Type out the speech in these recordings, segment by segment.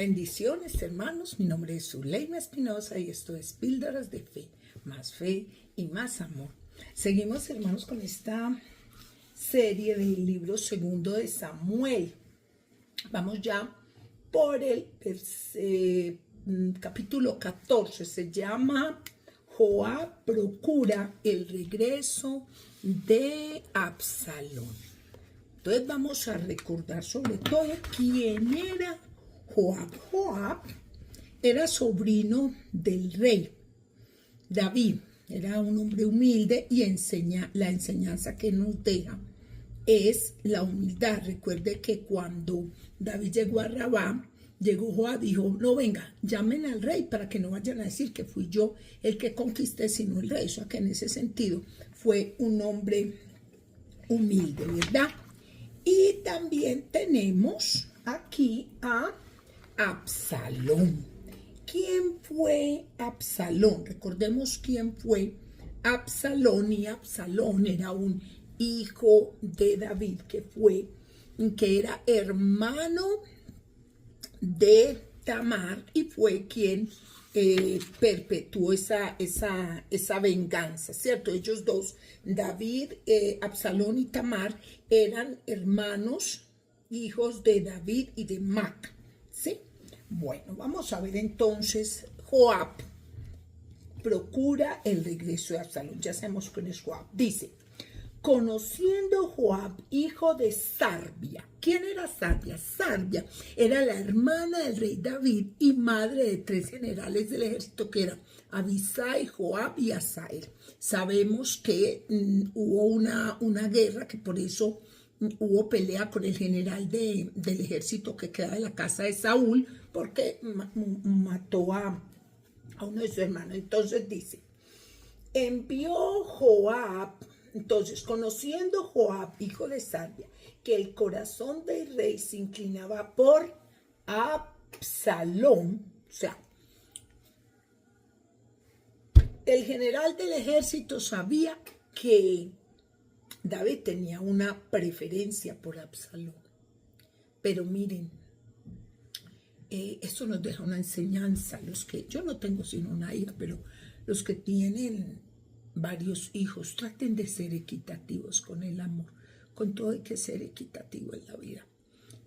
Bendiciones, hermanos. Mi nombre es Zuleima Espinosa y esto es Píldoras de Fe y más amor. Seguimos, hermanos, con esta serie del libro segundo de Samuel. Vamos ya por el capítulo 14. Se llama Joab procura el regreso de Absalón. Entonces vamos a recordar sobre todo quién era Joab. Joab era sobrino del rey David. Era un hombre humilde y la enseñanza que nos deja es la humildad. Recuerde que cuando David llegó a Rabá, llegó Joab y dijo, no, venga, llamen al rey para que no vayan a decir que fui yo el que conquisté, sino el rey. O sea que en ese sentido fue un hombre humilde, ¿verdad? Y también tenemos aquí a Absalón. ¿Quién fue Absalón? Recordemos quién fue Absalón. Y Absalón era un hijo de David que era hermano de Tamar y fue quien perpetuó esa venganza, ¿cierto? Ellos dos, David, Absalón y Tamar, eran hermanos, hijos de David y de Mac, ¿sí? Bueno, vamos a ver entonces, Joab procura el regreso de Absalón. Ya sabemos quién es Joab. Dice, conociendo Joab, hijo de Sarbia. ¿Quién era Sarbia? Sarbia era la hermana del rey David y madre de 3 generales del ejército que eran Abisai, Joab y Asael. Sabemos que hubo una guerra, que por eso hubo pelea con el general del ejército que queda de la casa de Saúl, porque mató a uno de sus hermanos. Entonces dice, envió Joab. Entonces, conociendo Joab, hijo de Sarbia, que el corazón del rey se inclinaba por Absalón, o sea, el general del ejército sabía que David tenía una preferencia por Absalón. Pero miren, esto nos deja una enseñanza. Yo no tengo sino una hija, pero los que tienen varios hijos, traten de ser equitativos con el amor. Con todo hay que ser equitativo en la vida.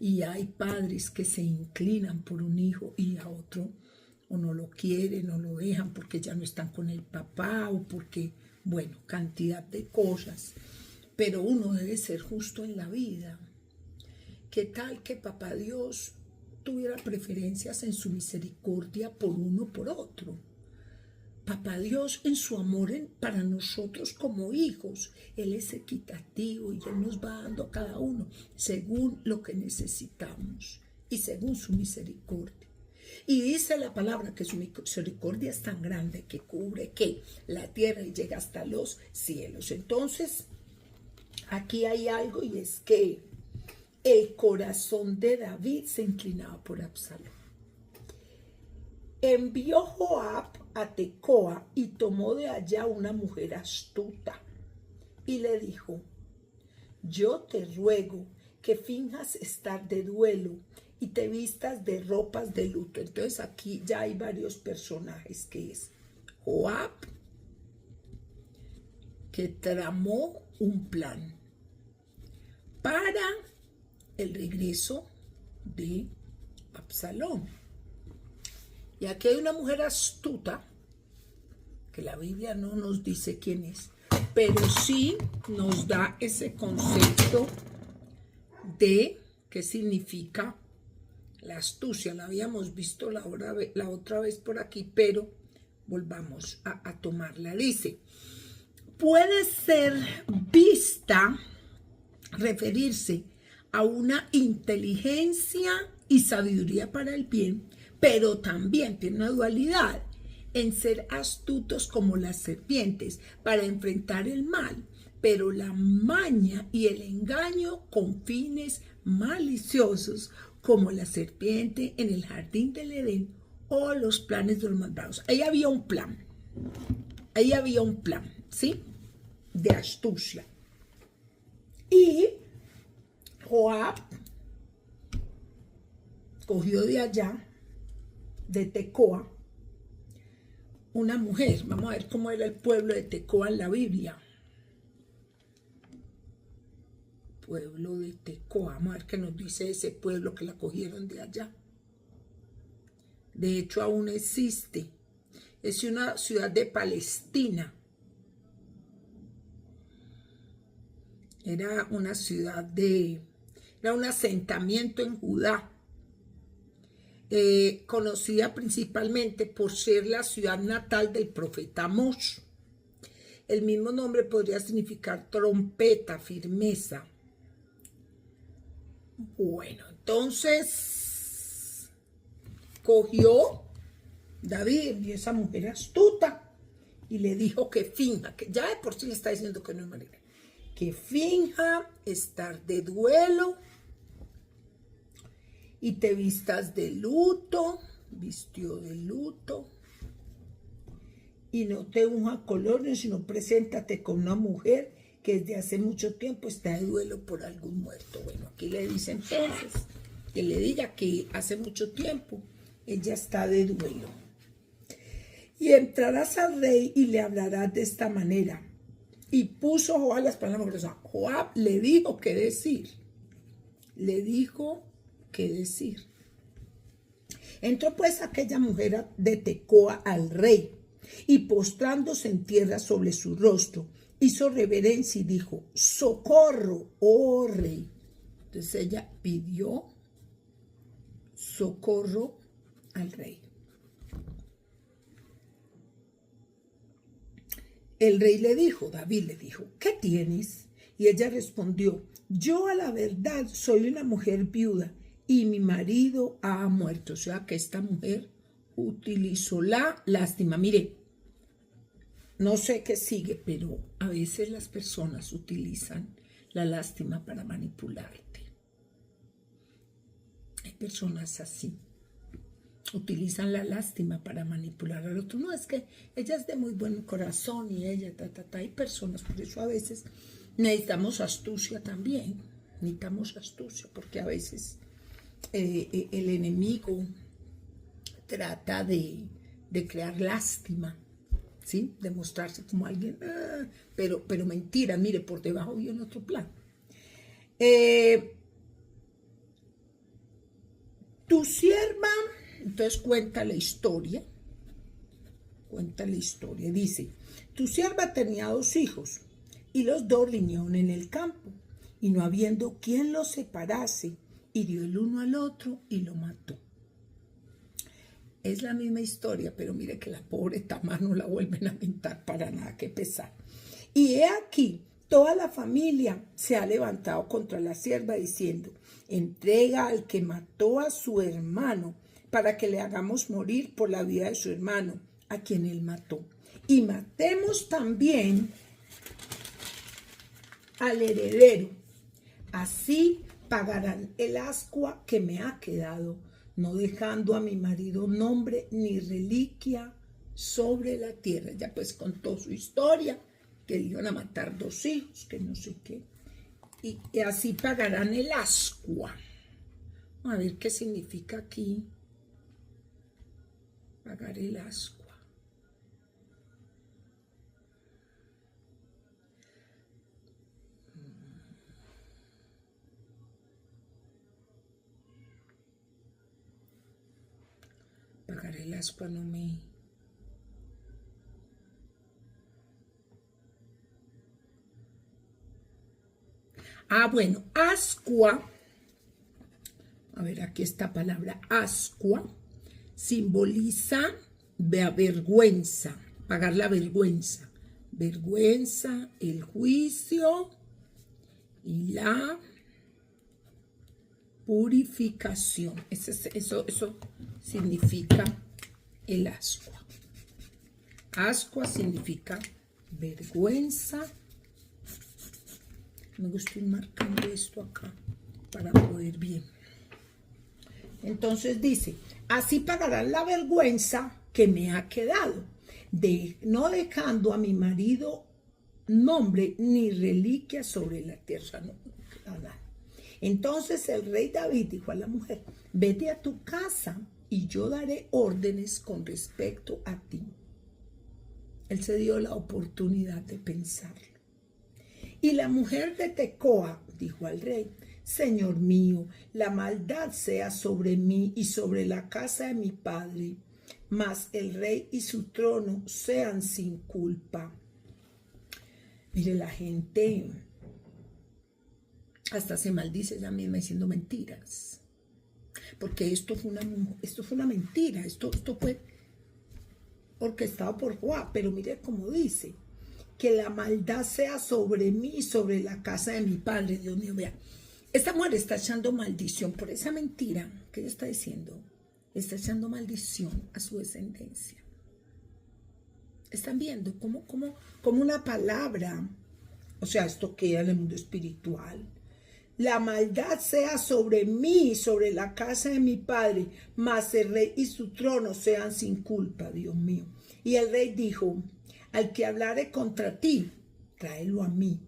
Y hay padres que se inclinan por un hijo y a otro o no lo quieren o lo dejan porque ya no están con el papá o porque, bueno, cantidad de cosas. Pero uno debe ser justo en la vida. ¿Qué tal que papá Dios tuviera preferencias en su misericordia por uno por otro? Papá Dios en su amor para nosotros como hijos, Él es equitativo y Él nos va dando a cada uno según lo que necesitamos y según su misericordia. Y dice la palabra que su misericordia es tan grande que cubre que la tierra y llega hasta los cielos. Entonces, aquí hay algo y es que el corazón de David se inclinaba por Absalón. Envió Joab a Tecoa y tomó de allá una mujer astuta y le dijo, yo te ruego que finjas estar de duelo y te vistas de ropas de luto. Entonces aquí ya hay varios personajes, que es Joab, que tramó un plan para el regreso de Absalón. Y aquí hay una mujer astuta, que la Biblia no nos dice quién es, pero sí nos da ese concepto de qué significa la astucia. La habíamos visto la otra vez por aquí, pero volvamos a tomarla. Dice, puede ser vista, referirse a una inteligencia y sabiduría para el bien, pero también tiene una dualidad en ser astutos como las serpientes para enfrentar el mal, pero la maña y el engaño con fines maliciosos como la serpiente en el jardín del Edén o los planes de los malvados. Ahí había un plan, ¿sí? De astucia. Y Joab cogió de allá de Tecoa, una mujer. Vamos a ver cómo era el pueblo de Tecoa en la Biblia. Pueblo de Tecoa. Vamos a ver qué nos dice ese pueblo que la cogieron de allá. De hecho, aún existe. Es una ciudad de Palestina. Era una ciudad era un asentamiento en Judá. Conocida principalmente por ser la ciudad natal del profeta Amós. El mismo nombre podría significar trompeta, firmeza. Bueno, entonces cogió David y esa mujer astuta y le dijo que finja, que ya de por sí le está diciendo que no es marido, que finja estar de duelo y te vistas de luto, vistió de luto, y no te unja colores, sino preséntate con una mujer que desde hace mucho tiempo está de duelo por algún muerto. Bueno, aquí le dice entonces que le diga que hace mucho tiempo ella está de duelo. Y entrarás al rey y le hablarás de esta manera. Y puso Joab las palabras. Joab le dijo qué decir. Le dijo qué decir. Entró pues aquella mujer de Tecoa al rey, y postrándose en tierra sobre su rostro, hizo reverencia y dijo: socorro, oh rey. Entonces ella pidió socorro al rey. El rey le dijo, David le dijo: ¿qué tienes? Y ella respondió: yo a la verdad soy una mujer viuda y mi marido ha muerto. O sea que esta mujer utilizó la lástima. Mire, no sé qué sigue, pero a veces las personas utilizan la lástima para manipularte. Hay personas así. Utilizan la lástima para manipular al otro. No, es que ella es de muy buen corazón y ella, Hay personas, por eso a veces necesitamos astucia también. Necesitamos astucia, porque a veces el enemigo trata de crear lástima, ¿sí? De mostrarse como alguien, pero mentira, mire, por debajo viene otro plan. Tu sierva, entonces cuenta la historia, dice: tu sierva tenía 2 hijos, y los 2 riñeron en el campo, y no habiendo quien los separase, hirió el uno al otro y lo mató. Es la misma historia, pero mire que la pobre Tamar no la vuelven a pintar para nada, qué pesar. Y he aquí, toda la familia se ha levantado contra la sierva diciendo: entrega al que mató a su hermano, para que le hagamos morir por la vida de su hermano, a quien él mató. Y matemos también al heredero. Así pagarán el ascua que me ha quedado, no dejando a mi marido nombre ni reliquia sobre la tierra. Ya pues contó su historia, que le iban a matar 2 hijos, que no sé qué. Y así pagarán el ascua. A ver qué significa aquí pagar el ascua. Pagar el ascua no me... bueno, ascua. A ver, aquí esta palabra ascua simboliza vergüenza, pagar la vergüenza. Vergüenza, el juicio y la purificación. Eso significa el ascua. Ascua significa vergüenza. Me gusta ir marcando esto acá para poder bien. Entonces dice: así pagarán la vergüenza que me ha quedado, no dejando a mi marido nombre ni reliquia sobre la tierra. No. Entonces el rey David dijo a la mujer: vete a tu casa y yo daré órdenes con respecto a ti. Él se dio la oportunidad de pensarlo. Y la mujer de Tecoa dijo al rey: Señor mío, la maldad sea sobre mí y sobre la casa de mi padre, mas el rey y su trono sean sin culpa. Mire, la gente hasta se maldice ella misma diciendo mentiras. Porque esto fue una mentira, esto fue orquestado por Joab, pero mire cómo dice: que la maldad sea sobre mí y sobre la casa de mi padre. Dios mío, vea, esta mujer está echando maldición por esa mentira que ella está diciendo. Está echando maldición a su descendencia. Están viendo como una palabra, o sea, esto queda en el mundo espiritual. La maldad sea sobre mí y sobre la casa de mi padre, mas el rey y su trono sean sin culpa, Dios mío. Y el rey dijo: al que hablare contra ti, tráelo a mí,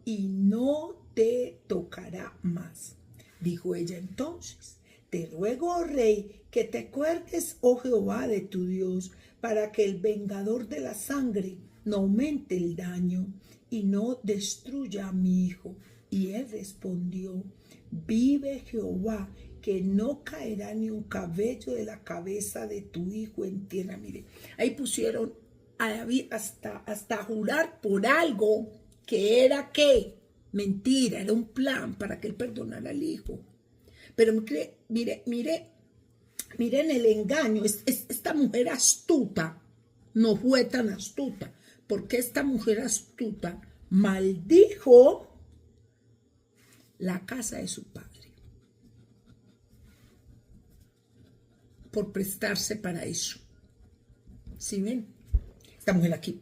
y no te tocará más. Dijo ella entonces: te ruego, oh rey, que te acuerdes, oh Jehová, de tu Dios, para que el vengador de la sangre no aumente el daño y no destruya a mi hijo. Y él respondió: vive Jehová, que no caerá ni un cabello de la cabeza de tu hijo en tierra. Mire, ahí pusieron a David hasta jurar por algo que era ¿qué? Mentira, era un plan para que él perdonara al hijo. Pero miren el engaño. Esta mujer astuta no fue tan astuta, porque esta mujer astuta maldijo la casa de su padre por prestarse para eso. ¿Sí ven? Esta mujer aquí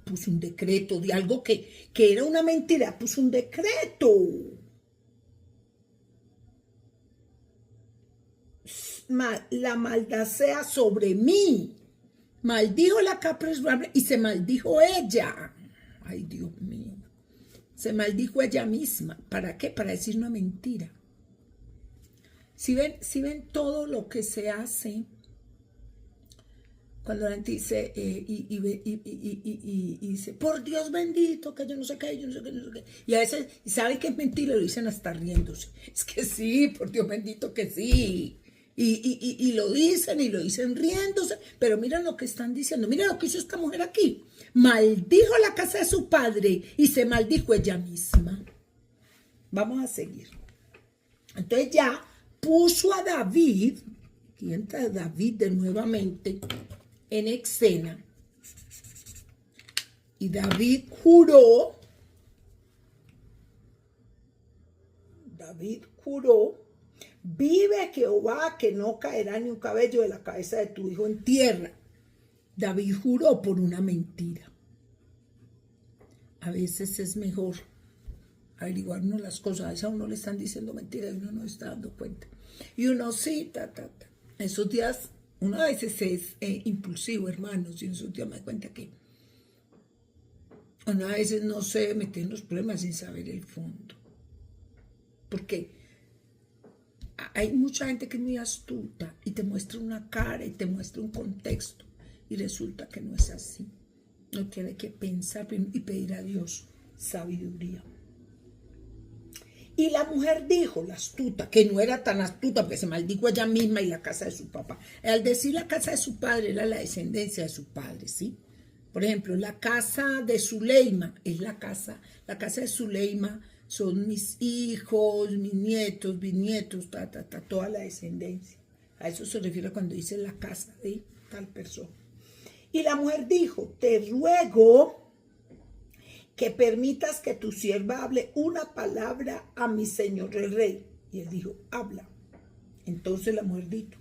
puso un decreto de algo que era una mentira, puso un decreto. La maldad sea sobre mí. Maldijo la capra y se maldijo ella. Ay, Dios mío. Se maldijo ella misma. ¿Para qué? Para decir una mentira. Si ven todo lo que se hace cuando la gente dice y dice, por Dios bendito, que yo no sé qué, yo no sé qué, yo no sé qué. Y a veces, ¿sabe que es mentira? Lo dicen hasta riéndose. Es que sí, por Dios bendito que sí. Y lo dicen riéndose. Pero miren lo que están diciendo. Miren lo que hizo esta mujer aquí. Maldijo la casa de su padre y se maldijo ella misma. Vamos a seguir. Entonces ya puso a David, y entra David de nuevamente en escena, y David juró, vive Jehová, que no caerá ni un cabello de la cabeza de tu hijo en tierra. David juró por una mentira. A veces es mejor averiguarnos las cosas. A veces a uno le están diciendo mentiras y uno no está dando cuenta. Y uno sí, Esos días, uno a veces es impulsivo, hermanos, y en esos días me doy cuenta que uno a veces no se mete en los problemas sin saber el fondo. Porque hay mucha gente que es muy astuta y te muestra una cara y te muestra un contexto y resulta que no es así. Uno tiene que pensar y pedir a Dios sabiduría. Y la mujer dijo, la astuta, que no era tan astuta porque se maldijo ella misma y la casa de su papá. Al decir la casa de su padre era la descendencia de su padre, ¿sí? Por ejemplo, la casa de Zuleima es la casa de Zuleima son mis hijos, mis nietos, bisnietos, toda la descendencia. A eso se refiere cuando dice la casa de tal persona. Y la mujer dijo, te ruego que permitas que tu sierva hable una palabra a mi señor el rey. Y él dijo, habla. Entonces la mujer dijo,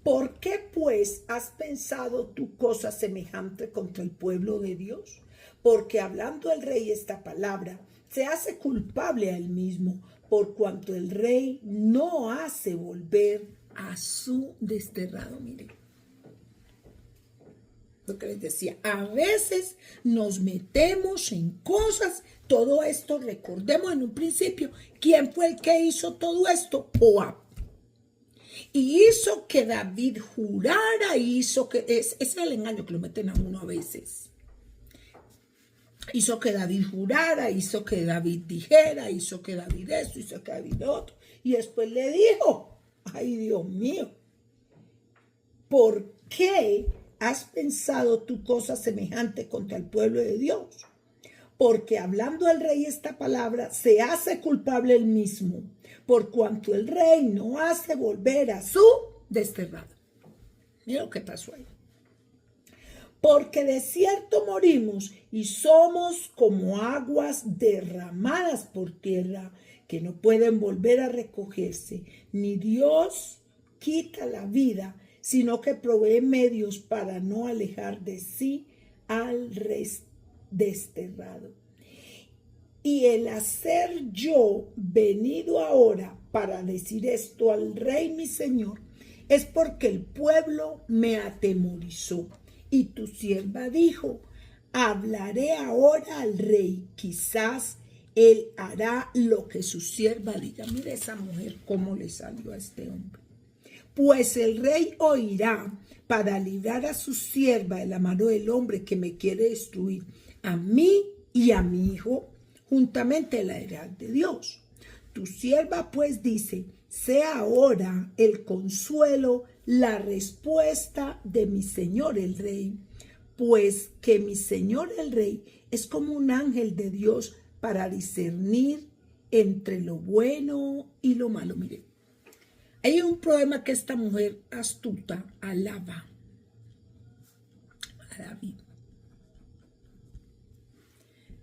¿por qué pues has pensado tú cosa semejante contra el pueblo de Dios? Porque hablando el rey esta palabra, se hace culpable a él mismo, por cuanto el rey no hace volver a su desterrado. Miren lo que les decía, a veces nos metemos en cosas. Todo esto, recordemos en un principio, ¿quién fue el que hizo todo esto? Joab. Y hizo que David jurara, ese es el engaño que lo meten a uno a veces. Hizo que David jurara, hizo que David dijera, hizo que David esto, hizo que David lo otro. Y después le dijo, ay Dios mío, ¿por qué has pensado tú cosa semejante contra el pueblo de Dios? Porque hablando el rey esta palabra, se hace culpable él mismo, por cuanto el rey no hace volver a su desterrado. Mira lo que pasó ahí. Porque de cierto morimos y somos como aguas derramadas por tierra, que no pueden volver a recogerse. Ni Dios quita la vida, sino que provee medios para no alejar de sí al desterrado. Y el hacer yo venido ahora para decir esto al rey mi señor, es porque el pueblo me atemorizó. Y tu sierva dijo, hablaré ahora al rey, quizás él hará lo que su sierva diga. Mira esa mujer cómo le salió a este hombre. Pues el rey oirá para librar a su sierva de la mano del hombre que me quiere destruir, a mí y a mi hijo, juntamente la heredad de Dios. Tu sierva pues dice, sea ahora el consuelo, la respuesta de mi señor el rey, pues que mi señor el rey es como un ángel de Dios para discernir entre lo bueno y lo malo. Mire, hay un problema que esta mujer astuta alaba a David.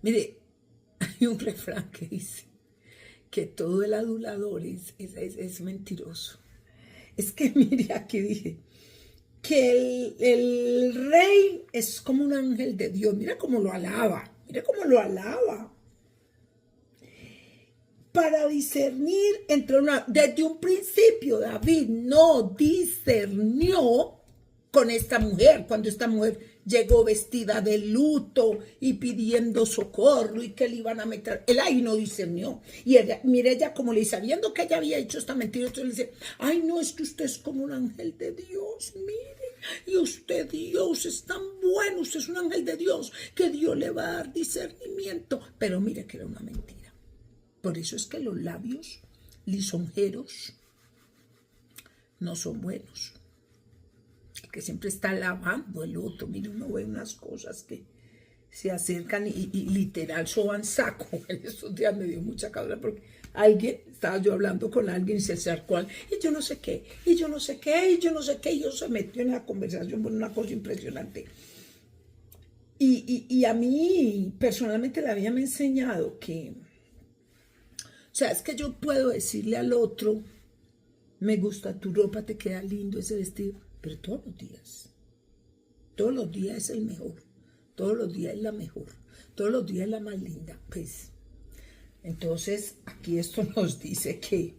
Mire, hay un refrán que dice que todo el adulador es mentiroso. Es que mire, aquí dije que el rey es como un ángel de Dios. Mira cómo lo alaba, mira cómo lo alaba. Para discernir desde un principio David no discernió con esta mujer, cuando esta mujer llegó vestida de luto y pidiendo socorro y que le iban a meter, él ahí no discernió. Y ella, mire ella como le dice, sabiendo que ella había hecho esta mentira, entonces le dice, ay no, es que usted es como un ángel de Dios, mire, y usted Dios es tan bueno, usted es un ángel de Dios, que Dios le va a dar discernimiento. Pero mire que era una mentira. Por eso es que los labios lisonjeros no son buenos. Que siempre está alabando el otro. Mire, uno ve unas cosas que se acercan y literal soban saco. Estos días me dio mucha cabra porque estaba yo hablando con alguien y se acercó y yo no sé qué, y yo no sé qué, y yo no sé qué, y yo se metió en la conversación por una cosa impresionante. Y a mí personalmente la vida me ha enseñado que, o sea, es que yo puedo decirle al otro, me gusta tu ropa, te queda lindo ese vestido, pero todos los días es el mejor, todos los días es la mejor, todos los días es la más linda. Pues, entonces aquí esto nos dice que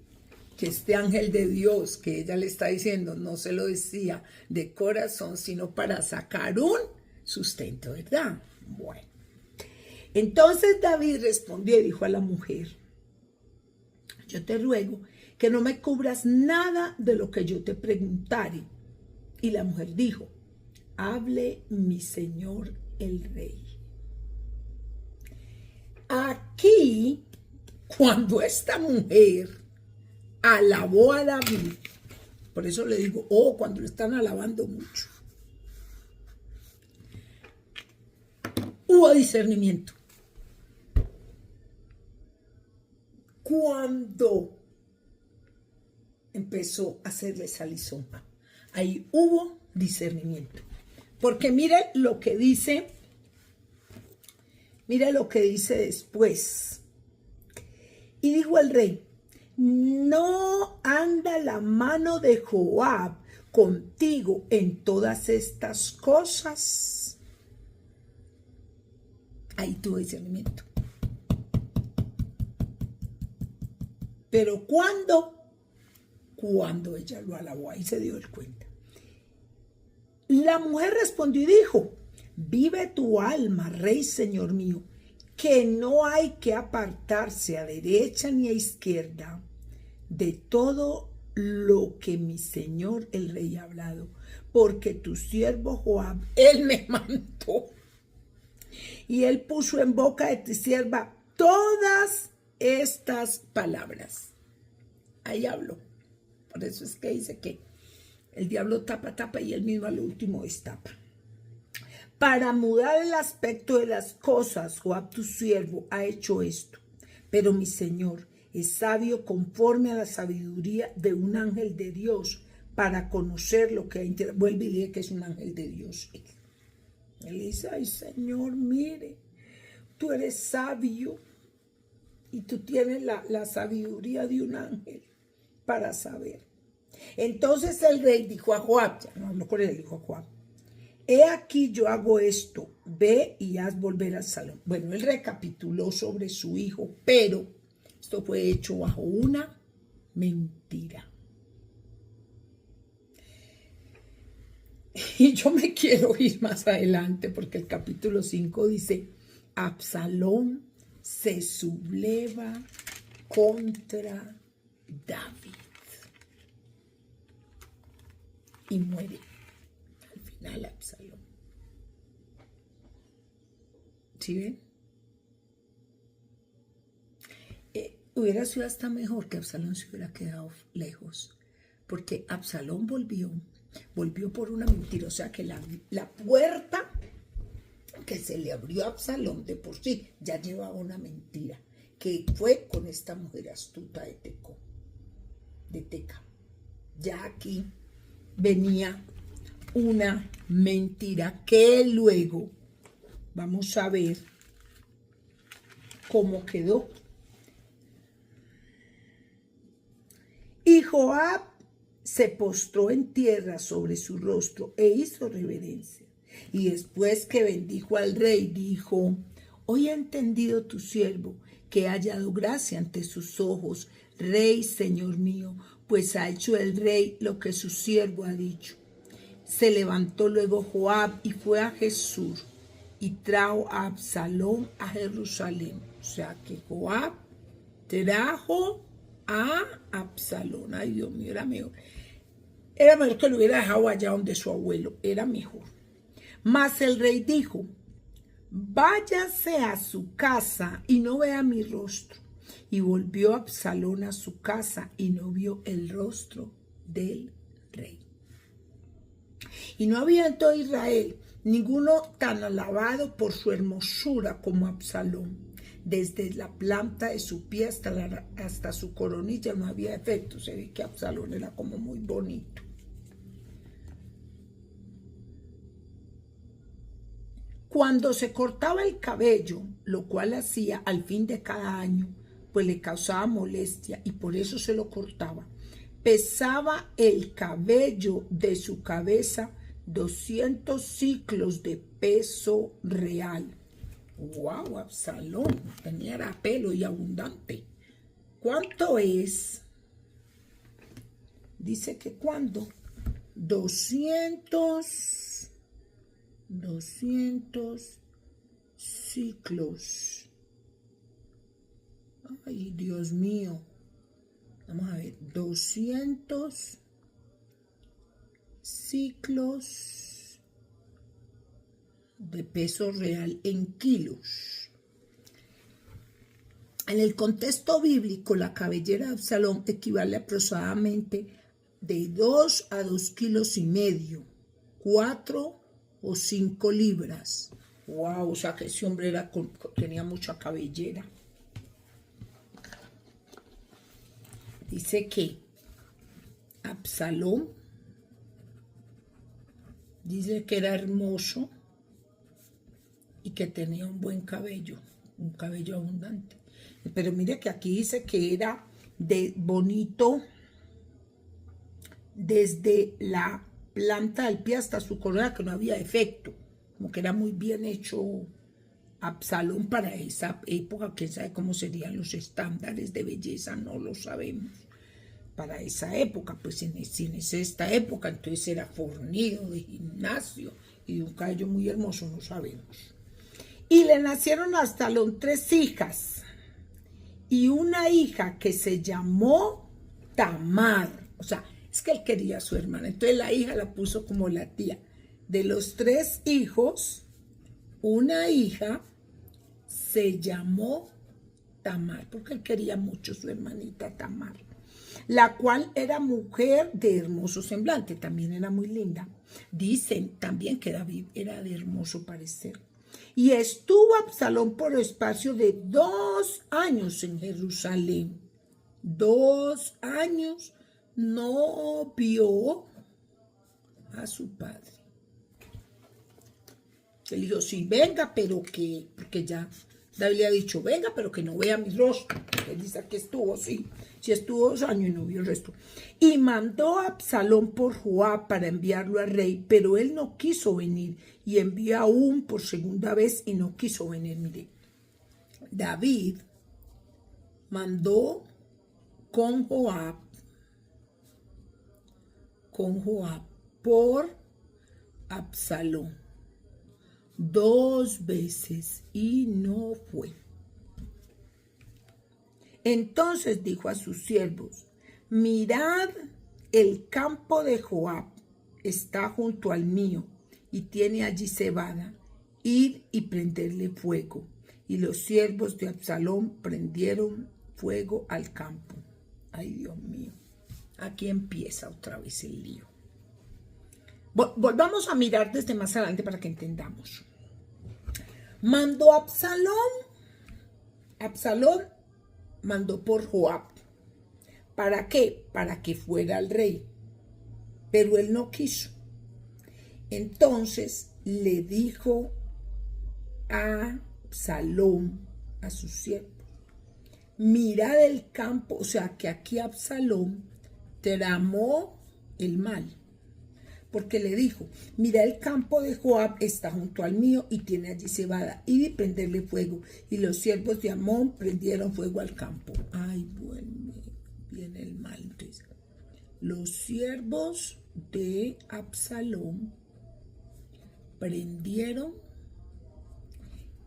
este ángel de Dios que ella le está diciendo, no se lo decía de corazón, sino para sacar un sustento, ¿verdad? Bueno, entonces David respondió y dijo a la mujer, yo te ruego que no me cubras nada de lo que yo te preguntare. Y la mujer dijo, hable mi señor el rey. Aquí, cuando esta mujer alabó a David, por eso le digo, cuando lo están alabando mucho, hubo discernimiento. Cuando empezó a hacerle esa lisonja, ahí hubo discernimiento. Porque mire lo que dice después. Y dijo el rey, no anda la mano de Joab contigo en todas estas cosas. Ahí tuvo discernimiento. Pero cuando ella lo alabó, ahí se dio el cuenta. La mujer respondió y dijo, vive tu alma, rey señor mío, que no hay que apartarse a derecha ni a izquierda de todo lo que mi señor el rey ha hablado, porque tu siervo Joab, él me mandó. Y él puso en boca de tu sierva todas estas palabras. Ahí habló. Por eso es que dice que el diablo tapa y él mismo al último destapa. Para mudar el aspecto de las cosas, Joab tu siervo ha hecho esto. Pero mi señor es sabio conforme a la sabiduría de un ángel de Dios para conocer lo que hay. Vuelve y dice que es un ángel de Dios. Él dice, ay Señor, mire, tú eres sabio y tú tienes la sabiduría de un ángel para saber. Entonces el rey dijo a Joab, ya no habló con él, dijo a Joab, he aquí yo hago esto, ve y haz volver a Absalón. Bueno, él recapituló sobre su hijo, pero esto fue hecho bajo una mentira. Y yo me quiero ir más adelante porque el capítulo 5 dice, Absalón se subleva contra David y muere. Al final Absalón. ¿Sí ven? Hubiera sido hasta mejor que Absalón se hubiera quedado lejos, porque Absalón volvió por una mentira, o sea que la puerta que se le abrió a Absalón de por sí ya llevaba una mentira, que fue con esta mujer astuta de Teca. Ya aquí venía una mentira que luego vamos a ver cómo quedó. Y Joab se postró en tierra sobre su rostro e hizo reverencia. Y después que bendijo al rey, dijo, hoy ha entendido tu siervo que ha hallado gracia ante sus ojos, rey, señor mío, pues ha hecho el rey lo que su siervo ha dicho. Se levantó luego Joab y fue a Jesús y trajo a Absalón a Jerusalén. O sea que Joab trajo a Absalón. Ay, Dios mío, era mejor. Era mejor que lo hubiera dejado allá donde su abuelo. Era mejor. Mas el rey dijo, váyase a su casa y no vea mi rostro. Y volvió Absalón a su casa y no vio el rostro del rey. Y no había en todo Israel ninguno tan alabado por su hermosura como Absalón. Desde la planta de su pie hasta su coronilla no había efecto. Se ve que Absalón era como muy bonito. Cuando se cortaba el cabello, lo cual hacía al fin de cada año, pues le causaba molestia y por eso se lo cortaba, pesaba el cabello de su cabeza 200 ciclos de peso real. ¡Wow! Absalón tenía pelo y abundante. ¿Cuánto es? Dice que ¿cuándo? 200 ciclos. Ay, Dios mío. Vamos a ver. 200 ciclos de peso real en kilos. En el contexto bíblico, la cabellera de Absalón equivale aproximadamente de 2 a 2 kilos y medio, 4 o 5 libras. Wow, o sea que ese hombre tenía mucha cabellera. Dice que Absalón dice que era hermoso y que tenía un buen cabello, un cabello abundante. Pero mire que aquí dice que era de bonito desde la planta del pie hasta su corona, que no había efecto, como que era muy bien hecho Absalón para esa época. Quién sabe cómo serían los estándares de belleza, no lo sabemos. Para esa época, pues si es esta época, entonces era fornido de gimnasio y de un cabello muy hermoso, no sabemos. Y le nacieron a Absalón 3 hijas y una hija que se llamó Tamar. O sea, es que él quería a su hermana. Entonces la hija la puso como la tía. De los 3 hijos, una hija se llamó Tamar, porque él quería mucho a su hermanita Tamar, la cual era mujer de hermoso semblante, también era muy linda. Dicen también que David era de hermoso parecer. Y estuvo Absalón por espacio de 2 años en Jerusalén. 2 años no vio a su padre. Él dijo, sí, venga, pero que, porque ya David le ha dicho, venga, pero que no vea mi rostro. Él dice que estuvo, sí estuvo 2 años y no vio el resto. Y mandó a Absalón por Joab para enviarlo al rey, pero él no quiso venir. Y envió aún por segunda vez y no quiso venir. Mire, David mandó con Joab por Absalón 2 veces y no fue. Entonces dijo a sus siervos, mirad, el campo de Joab está junto al mío y tiene allí cebada, id y prenderle fuego. Y los siervos de Absalón prendieron fuego al campo. Ay, Dios mío, aquí empieza otra vez el lío. Volvamos a mirar desde más adelante para que entendamos. Mandó Absalón mandó por Joab. ¿Para qué? Para que fuera el rey. Pero él no quiso. Entonces le dijo a Absalón, a sus siervos, mirad el campo, o sea que aquí Absalón tramó el mal. Porque le dijo, mira, el campo de Joab está junto al mío y tiene allí cebada, y de prenderle fuego. Y los siervos de Amón prendieron fuego al campo. Ay, bueno, viene el mal. Entonces, los siervos de Absalón prendieron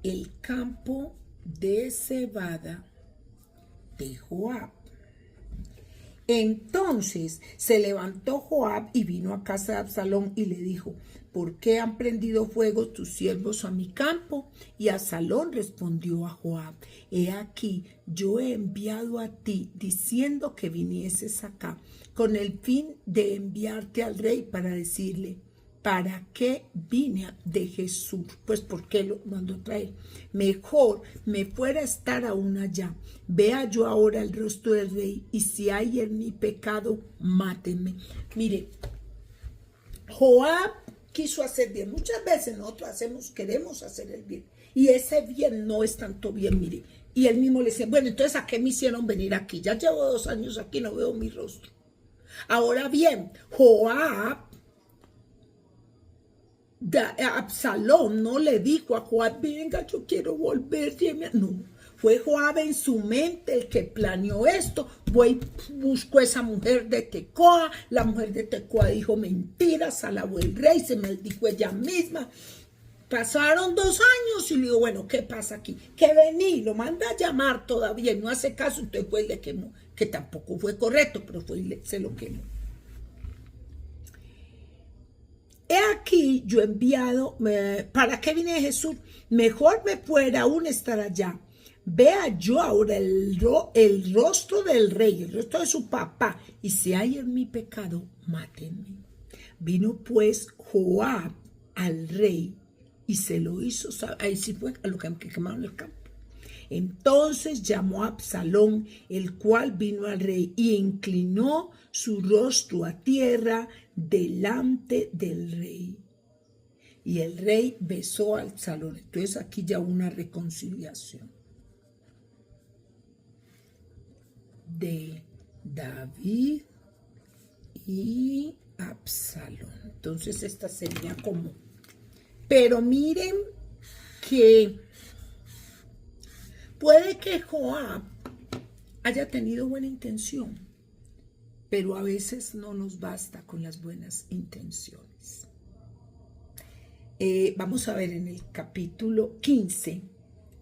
el campo de cebada de Joab. Entonces se levantó Joab y vino a casa de Absalón y le dijo, ¿por qué han prendido fuego tus siervos a mi campo? Y Absalón respondió a Joab, he aquí, yo he enviado a ti diciendo que vinieses acá con el fin de enviarte al rey para decirle, ¿para qué vine de Jesús? Pues ¿por qué lo mandó traer? Mejor me fuera a estar aún allá. Vea yo ahora el rostro del rey, y si hay en mi pecado, mátenme. Mire, Joab quiso hacer bien. Muchas veces nosotros queremos hacer el bien. Y ese bien no es tanto bien, mire. Y él mismo le dice, bueno, entonces ¿a qué me hicieron venir aquí? Ya llevo 2 años aquí, no veo mi rostro. Ahora bien, Joab, Absalón no le dijo a Joab, venga, yo quiero volver. No, fue Joab en su mente el que planeó esto. Buscó esa mujer de Tecoa. La mujer de Tecoa dijo mentiras, alabó el rey, se maldijo ella misma. Pasaron 2 años y le digo, bueno, ¿qué pasa aquí? Que vení, lo manda a llamar todavía y no hace caso, entonces fue y le quemó, que tampoco fue correcto, pero fue y se lo quemó. He aquí yo he enviado, ¿para qué vine de Jesús? Mejor me fuera aún estar allá. Vea yo ahora el rostro del rey, el rostro de su papá, y si hay en mi pecado, mátenme. Vino pues Joab al rey y se lo hizo, ahí sí fue a lo que quemaron el campo. Entonces llamó a Absalón, el cual vino al rey y inclinó su rostro a tierra delante del rey. Y el rey besó a Absalón. Entonces aquí ya una reconciliación de David y Absalón. Entonces esta sería como... Pero miren que puede que Joab haya tenido buena intención, pero a veces no nos basta con las buenas intenciones. Vamos a ver en el capítulo 15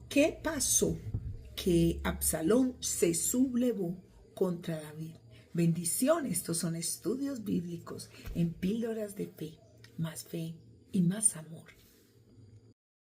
qué pasó, que Absalón se sublevó contra David. Bendiciones, estos son estudios bíblicos en píldoras de fe y más amor.